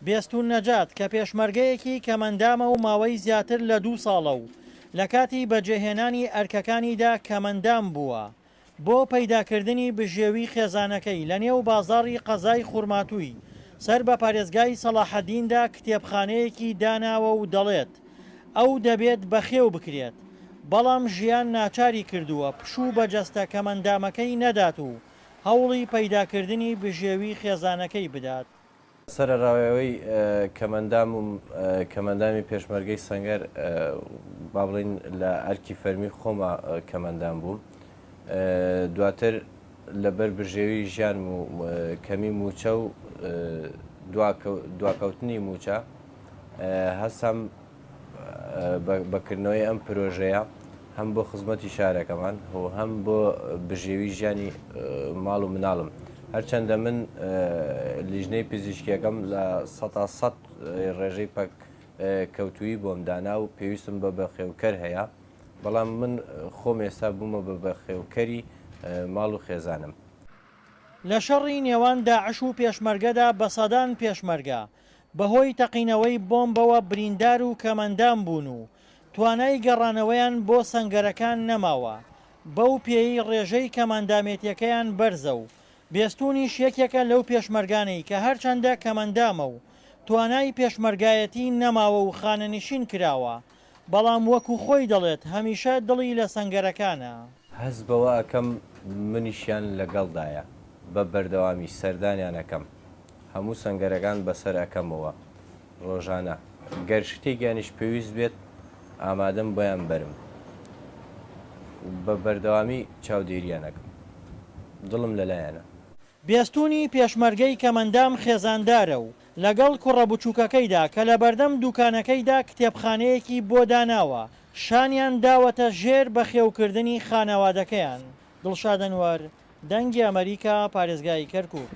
بێستون نەجات کە پێشمەرگەیەکی کەمەندامە و ماوەی زیاتر لە 2 ساڵە و لە کاتی بەجێهێنانی ئەرکەکانیدا کەمەندام بووە بۆ پەیداکردنی بژێوی خێزانەکەی لە نێو بازاڕی قەزای خوورماتووی سەر بە پارێزگای سەلاحەدیندا کتێبخانەیەکی داناوە و دەڵێت ئەو دەبێت بەخێو بکرێت، بەڵام ژیان ناچاری کردووە پشوو بە جەستە کەمەندامەکەی نەدات و هەوڵی پەیداکردنی بژێوی خێزانەکەی بدات. سەرڕاوەوەی کەمەندامی پێشمەرگەی سەنگەر با بڵین لە ئەرکی فەرمی خۆمە کەمەندام بووم. دواتر لەبەر بژێوی ژیان و کەمی موچە و دواکەوتنی موچە هەستم بەکردنەوەی ئەم پرۆژەیە هەم بۆ خزمەتی شارەکەمان و هەم بۆ بژێوی ژیانی ماڵ و مناڵم. هەرچەندە من لیژنەی پزیشکیەکەم لە 100% ڕێژەی پەک کەوتویی بۆم دانا و پێویستم بە بەخێوکەر هەیە، بەڵام من خۆم ئێستا بوومە بە بەخێوکەری ماڵ و خێزانم. لە شەڕی نێوان داعش و پێشمەرگەدا بە سەدان پێشمەرگە بەهۆی تەقینەوەی بۆمبەوە بریندار و کەمەندام بوون و توانای گەڕانەوەیان بۆ سەنگەرەکان نەماوە. بەو پێی ڕێژەی کەمەندامێتیەکەیان بەرزە و بێستونیش یەکێکە لەو پێشمەرگانەی کە هەرچەندە کەمەندامە و توانای پێشمەرگایەتی نەماوە و خانەنشین کراوە، بەڵام وەکو خۆی دەڵێت هەمیشە دڵی لە سەنگەرەکانە. هەست بەوە ئەەکەم منیشیان لەگەڵدایە بە بەردەوامی سەردانیانەکەم هەموو سەنگەرەکان بەسەر ئەەکەمەوە ڕۆژانە گەر شتێکیانیش پێویست بێت ئامادەم بۆیان بەرم بە بەردەوامی چاودێریانەکەم دڵم لەلایەنە. بێستونی پێشمەرگەی کەمەندام خێزاندارە و لەگەڵ کوڕە بچووکەکەیدا کە لە بەردەم دوکانەکەیدا کتێبخانەیەکی بۆ داناوە شانیان داوەتە ژێر بەخێوکردنی خانەوادەکەیان. دڵشاد ئەنوەر، دەنگی ئەمریکا، پارێزگای کەرکووک.